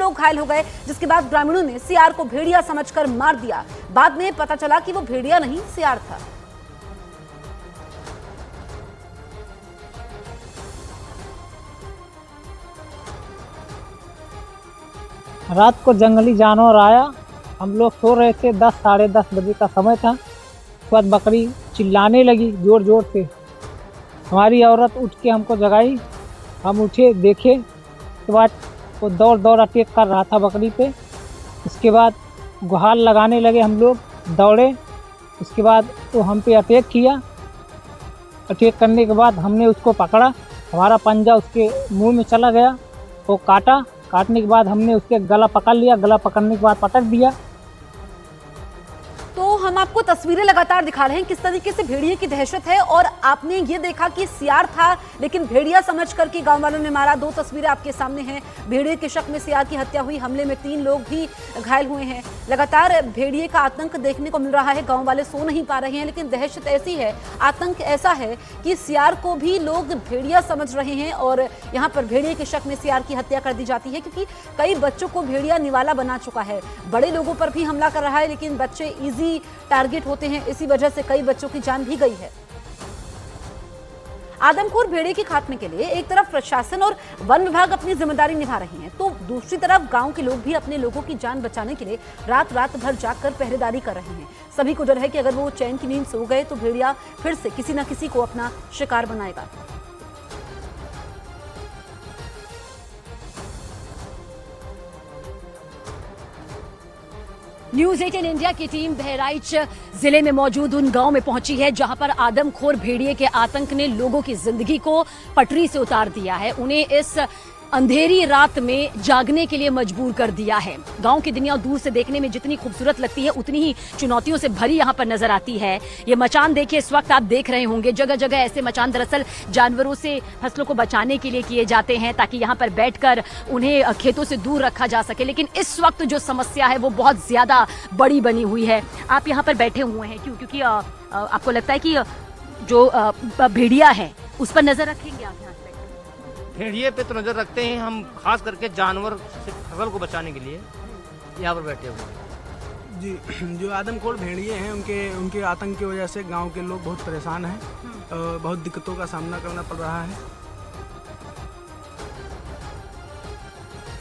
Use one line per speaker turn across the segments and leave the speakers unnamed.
लोग घायल हो गए, जिसके बाद ग्रामीणों ने सियार को भेड़िया समझकर मार दिया। बाद में पता चला कि वो भेड़िया नहीं सियार था।
रात को जंगली जानवर आया, हम लोग सो रहे थे, 10 साढ़े 10 बजे का समय था। उसके बाद बकरी चिल्लाने लगी जोर जोर से। हमारी औरत उठ के हमको जगाई, हम उठे देखे। उसके बाद वो दौड़ दौड़ अटैक कर रहा था बकरी पे। उसके बाद गुहार लगाने लगे, हम लोग दौड़े। उसके बाद वो हम पे अटैक किया। अटैक करने के बाद हमने उसको पकड़ा, हमारा पंजा उसके मुंह में चला गया। वो काटने के बाद हमने उसके गला पकड़ लिया, गला पकड़ने के बाद पटक दिया।
तो हम आपको तस्वीरें लगातार दिखा रहे हैं किस तरीके से भेड़िए की दहशत है, और आपने ये देखा कि सियार था लेकिन भेड़िया समझ करके गांव वालों ने मारा। 2 तस्वीरें आपके सामने हैं। भेड़िए के शक में सियार की हत्या हुई, हमले में 3 लोग भी घायल हुए हैं। लगातार भेड़िए का आतंक देखने को मिल रहा है, गांव वाले सो नहीं पा रहे हैं। लेकिन दहशत ऐसी है, आतंक ऐसा है कि सियार को भी लोग भेड़िया समझ रहे हैं और यहाँ पर भेड़िए के शक में सियार की हत्या कर दी जाती है, क्योंकि कई बच्चों को भेड़िया निवाला बना चुका है। बड़े लोगों पर भी हमला कर रहा है, लेकिन बच्चे इजी टारगेट होते हैं। इसी वजह से कई बच्चों की जान भी गई है। आदमखोर भेड़िए के खात्मे के लिए एक तरफ प्रशासन और वन विभाग अपनी जिम्मेदारी निभा रहे हैं, तो दूसरी तरफ गांव के लोग भी अपने लोगों की जान बचाने के लिए रात रात भर जागकर पहरेदारी कर रहे हैं। सभी को डर है कि अगर वो चैन की नींद सो गए तो भेड़िया फिर से किसी न किसी को अपना शिकार बनाएगा।
न्यूज़ 18 इंडिया की टीम बहराइच जिले में मौजूद उन गांव में पहुंची है जहां पर आदमखोर भेड़िए के आतंक ने लोगों की जिंदगी को पटरी से उतार दिया है, उन्हें इस अंधेरी रात में जागने के लिए मजबूर कर दिया है। गांव की दुनिया दूर से देखने में जितनी खूबसूरत लगती है उतनी ही चुनौतियों से भरी यहां पर नजर आती है। ये मचान देखिए, इस वक्त आप देख रहे होंगे जगह जगह ऐसे मचान दरअसल जानवरों से फसलों को बचाने के लिए किए जाते हैं, ताकि यहां पर बैठकर उन्हें खेतों से दूर रखा जा सके। लेकिन इस वक्त जो समस्या है वो बहुत ज्यादा बड़ी बनी हुई है। आप यहाँ पर बैठे हुए हैं क्यों? क्योंकि आपको लगता है कि जो भेड़िया है उस पर नजर रखेंगे आप?
भेड़िए पे तो नज़र रखते हैं हम, खास करके जानवर से फसल को बचाने के लिए यहाँ पर बैठे हुए हैं।
जी, जो आदमखोर भेड़िए हैं उनके आतंक की वजह से गांव के लोग बहुत परेशान हैं, बहुत दिक्कतों का सामना करना पड़ रहा है।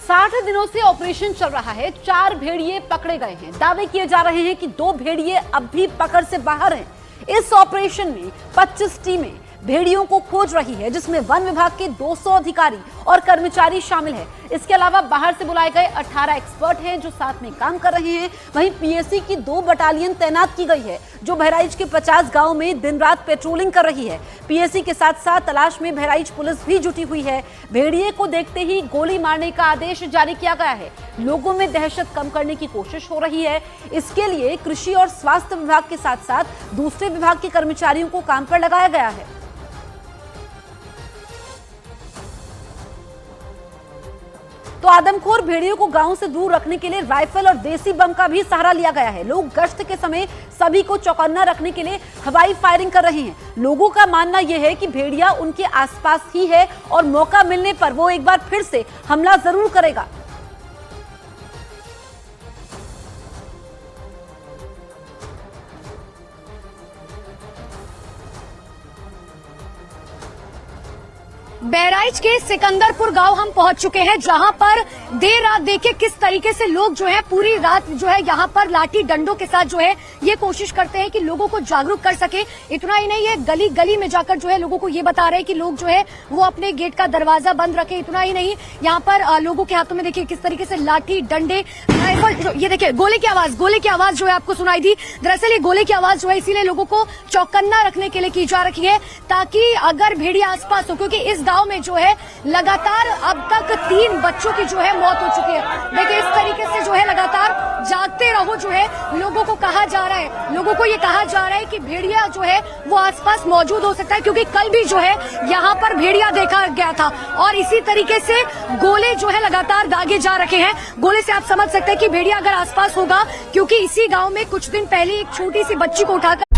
60 दिनों से ऑपरेशन चल रहा है, 4 भेड़िए पकड़े गए हैं। दावे किए जा रहे हैं कि 2 भेड़िए अब भी पकड़ से बाहर हैं। इस ऑपरेशन में 25 टीमें भेड़ियों को खोज रही है, जिसमें वन विभाग के 200 अधिकारी और कर्मचारी शामिल है। इसके अलावा बाहर से बुलाए गए 18 एक्सपर्ट हैं जो साथ में काम कर रहे हैं। वहीं पीएसी की 2 बटालियन तैनात की गई है जो बहराइच के 50 गांव में दिन रात पेट्रोलिंग कर रही है। पीएसी के साथ साथ तलाश में बहराइच पुलिस भी जुटी हुई है। भेड़िए को देखते ही गोली मारने का आदेश जारी किया गया है। लोगों में दहशत कम करने की कोशिश हो रही है। इसके लिए कृषि और स्वास्थ्य विभाग के साथ साथ दूसरे विभाग के कर्मचारियों को काम पर लगाया गया है। तो आदमखोर भेड़ियों को गांव से दूर रखने के लिए राइफल और देसी बम का भी सहारा लिया गया है। लोग गश्त के समय सभी को चौकन्ना रखने के लिए हवाई फायरिंग कर रहे हैं। लोगों का मानना यह है कि भेड़िया उनके आसपास ही है और मौका मिलने पर वो एक बार फिर से हमला जरूर करेगा।
बहराइच के सिकंदरपुर गांव हम पहुंच चुके हैं, जहां पर देर रात देखिए किस तरीके से लोग जो है पूरी रात जो है यहां पर लाठी डंडों के साथ जो है ये कोशिश करते हैं कि लोगों को जागरूक कर सके। इतना ही नहीं, ये गली गली में जाकर जो है लोगों को ये बता रहे हैं कि लोग जो है वो अपने गेट का दरवाजा बंद रखें। इतना ही नहीं, यहाँ पर लोगों के हाथों में देखिए किस तरीके से लाठी डंडे, ये देखिए गोले की आवाज जो है आपको सुनाई दी। दरअसल ये गोले की आवाज जो है इसीलिए लोगों को चौकन्ना रखने के लिए की जा रही है, ताकि अगर भेड़िया आसपास हो, क्योंकि इस गांव में जो है लगातार अब तक 3 बच्चों की जो है मौत हो चुकी है। देखिए इस तरीके से जो है लगातार जागते रहो जो है लोगों को कहा जा रहा है। लोगों को ये कहा जा रहा है कि भेड़िया जो है वो आसपास मौजूद हो सकता है, क्योंकि कल भी जो है यहाँ पर भेड़िया देखा गया था और इसी तरीके से गोले जो है लगातार दागे जा रखे हैं। गोले से आप समझ सकते हैं कि भेड़िया अगर आसपास होगा, क्योंकि इसी गाँव में कुछ दिन पहले एक छोटी सी बच्ची को उठाकर